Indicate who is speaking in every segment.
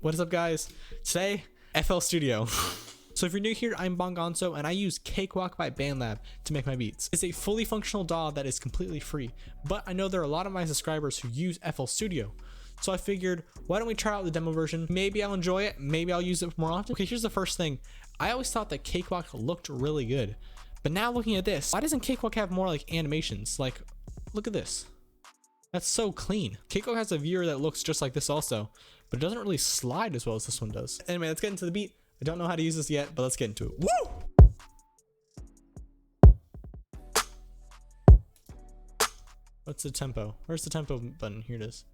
Speaker 1: What is up, guys? Today, FL Studio. So if you're new here, I'm Bongonzo and I use Cakewalk by Bandlab to make my beats. It's a fully functional DAW that is completely free, but I know there are a lot of my subscribers who use FL Studio. So I figured, why don't we try out the demo version? Maybe I'll enjoy it, maybe I'll use it more often. Okay, here's the first thing. I always thought that Cakewalk looked really good, but now looking at this, why doesn't Cakewalk have more like animations? Like, look at this. That's so clean. Cakewalk has a viewer that looks just like this also, but it doesn't really slide as well as this one does. Anyway, let's get into the beat. I don't know how to use this yet, but let's get into it. Woo! What's the tempo? Where's the tempo button? Here it is.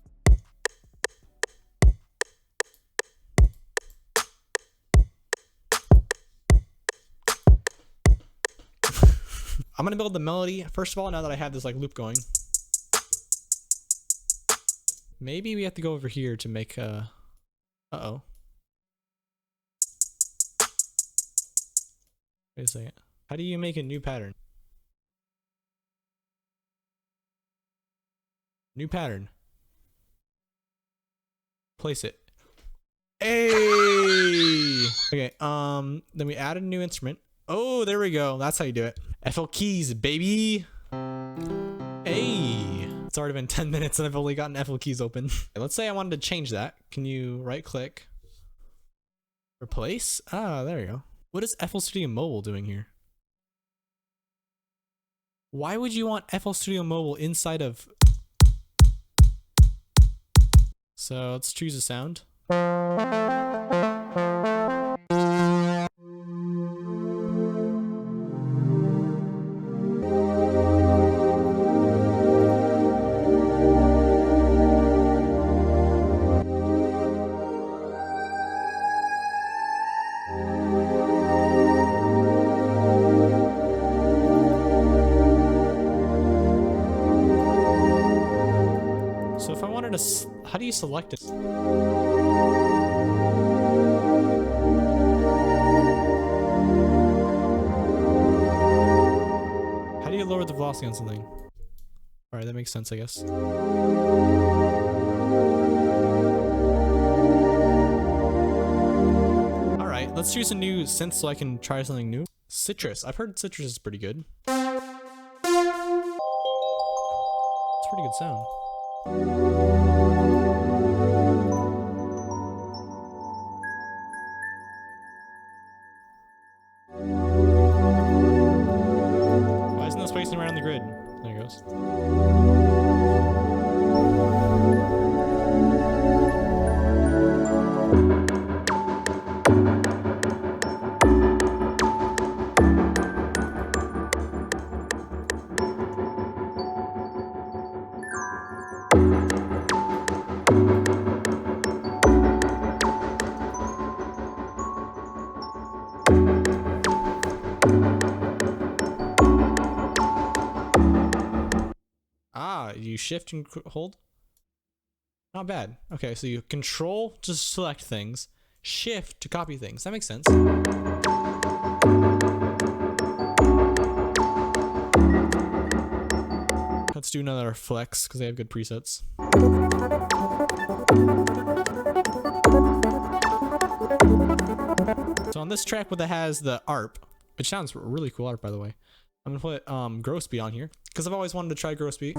Speaker 1: I'm gonna build the melody first of all, now that I have this like loop going. Maybe we have to go over here to make uh-oh. Wait a second. How do you make a new pattern? New pattern. Place it. Hey! Okay, then we add a new instrument. Oh, there we go. That's how you do it. FL keys, baby. Hey! It's already been 10 minutes and I've only gotten FL keys open. Let's say I wanted to change that. Can you right click? Replace? Ah, there you go. What is FL Studio Mobile doing here? Why would you want FL Studio Mobile inside of... So let's choose a sound. So if I wanted to, how do you select it? How do you lower the velocity on something? Alright, that makes sense, I guess. Alright, let's choose a new synth so I can try something new. Sytrus. I've heard Sytrus is pretty good. It's a pretty good sound. Why isn't this spacing around the grid? There it goes. Ah, you shift and hold? Not bad. Okay, so you control to select things, shift to copy things. That makes sense. Let's do another flex because they have good presets. So on this track, what it has the ARP, which sounds really cool ARP by the way. I'm gonna put gross beat on here because I've always wanted to try gross beat.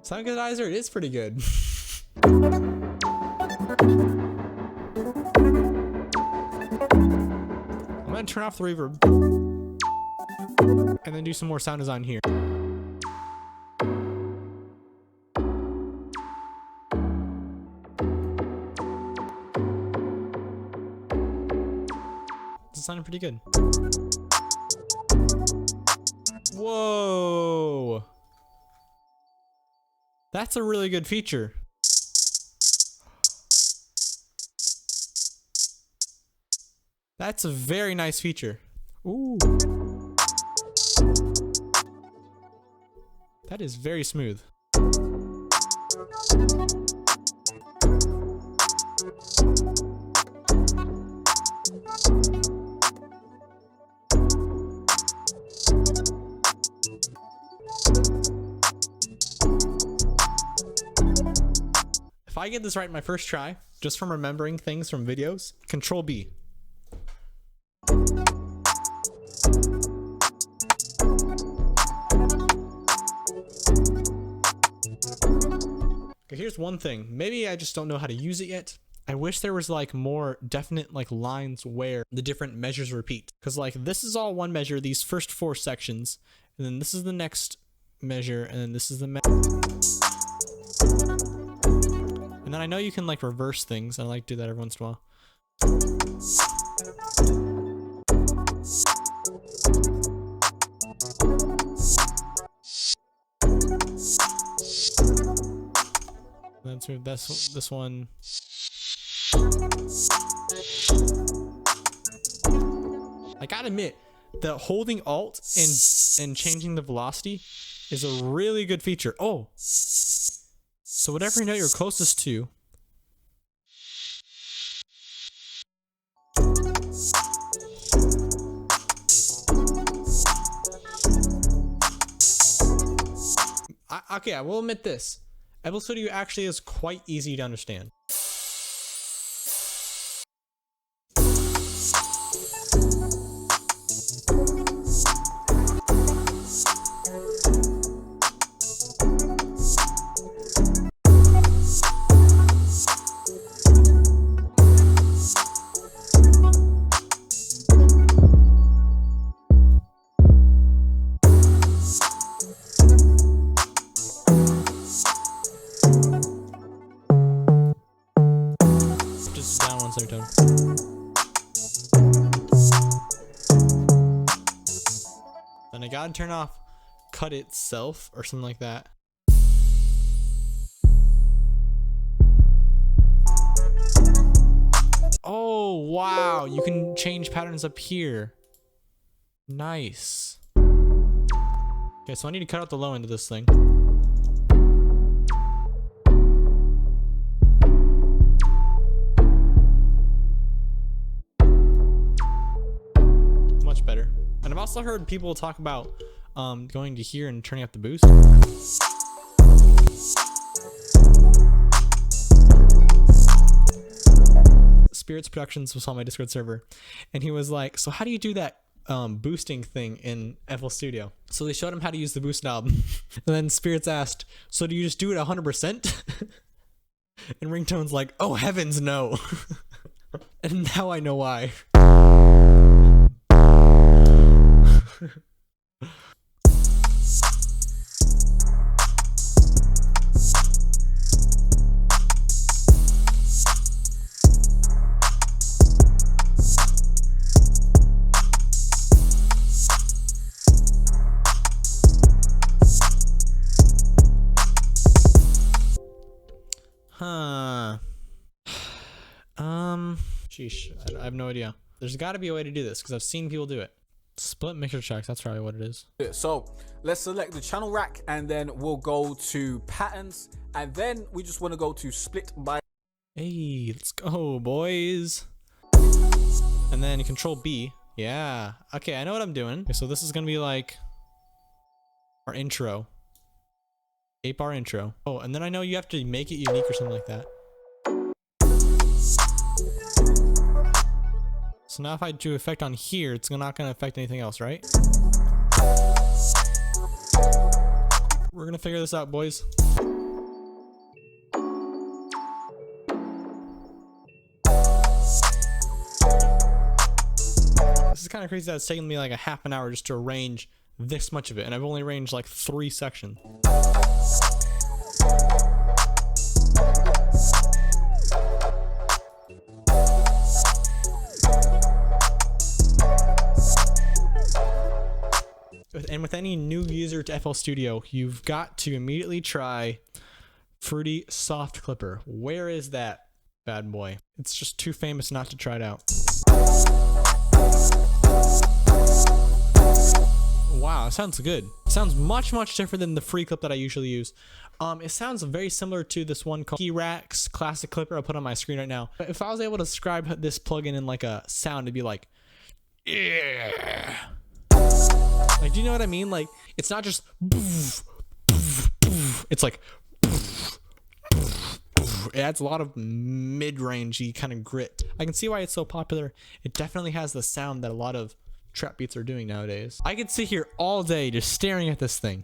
Speaker 1: Sound Goodizer, it is pretty good. I'm gonna turn off the reverb and then do some more sound design here. This is sounding pretty good. Whoa! That's a really good feature. That's a very nice feature. Ooh. That is very smooth. If I get this right in my first try, just from remembering things from videos, Control B. Okay, here's one thing. Maybe I just don't know how to use it yet. I wish there was like more definite like lines where the different measures repeat. Because like this is all one measure, these first 4 sections, and then this is the next measure, and then this is the and then I know you can like reverse things. I like to do that every once in a while. Let's move this one. I gotta admit that holding Alt and changing the velocity is a really good feature. Oh, so whatever note you're closest to. Okay, I will admit this. FL Studio actually is quite easy to understand. Down one semitone. Then I gotta turn off cut itself or something like that. Oh wow, you can change patterns up here. Nice. Okay, so I need to cut out the low end of this thing. Better. And I've also heard people talk about going to here and turning up the boost. Spirits Productions was on my Discord server, and he was like, so how do you do that boosting thing in FL Studio? So they showed him how to use the boost knob. And then Spirits asked, so do you just do it 100%? And Ringtone's like, oh heavens no. And now I know why. Sheesh, I have no idea. There's got to be a way to do this because I've seen people do it. Split mixer tracks, that's probably what it is.
Speaker 2: So let's select the channel rack and then we'll go to patterns and then we just want to go to split by.
Speaker 1: Hey, let's go boys. And then Control B. Yeah, okay, I know what I'm doing. Okay, so this is gonna be like our intro, 8-bar intro. Oh, and then I know you have to make it unique or something like that. So now if I do effect on here, it's not going to affect anything else, right? We're going to figure this out, boys. This is kind of crazy that it's taken me like a half an hour just to arrange this much of it, and I've only arranged like 3 sections. And with any new user to FL Studio, you've got to immediately try Fruity Soft Clipper. Where is that bad boy? It's just too famous not to try it out. Wow, Wow, it sounds good. It sounds much different than the free clip that I usually use. It sounds very similar to this one called Percs Classic Clipper I'll put on my screen right now. If I was able to describe this plugin in like a sound, it'd be like, yeah. Like, do you know what I mean? Like, it's not just it's like it adds a lot of mid-rangey kind of grit. I can see why it's so popular. It definitely has the sound that a lot of trap beats are doing nowadays. I could sit here all day just staring at this thing.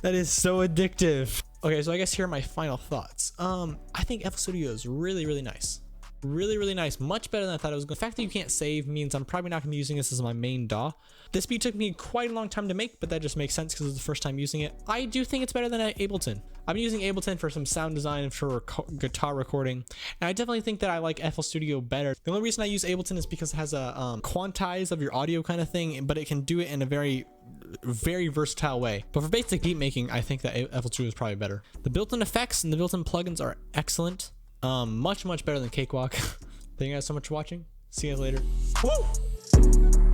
Speaker 1: That is so addictive. Okay, so I guess here are my final thoughts. I think FL Studio is really nice. Really nice. Much better than I thought it was going to. The fact that you can't save means I'm probably not going to be using this as my main DAW. This beat took me quite a long time to make, but that just makes sense because it's the first time using it. I do think it's better than Ableton. I've been using Ableton for some sound design, for guitar recording, and I definitely think that I like FL Studio better. The only reason I use Ableton is because it has a quantize of your audio kind of thing, but it can do it in a very versatile way. But for basic beat making, I think that FL Studio is probably better. The built-in effects and the built-in plugins are excellent. Much better than Cakewalk. Thank you guys so much for watching. See you guys later. Woo!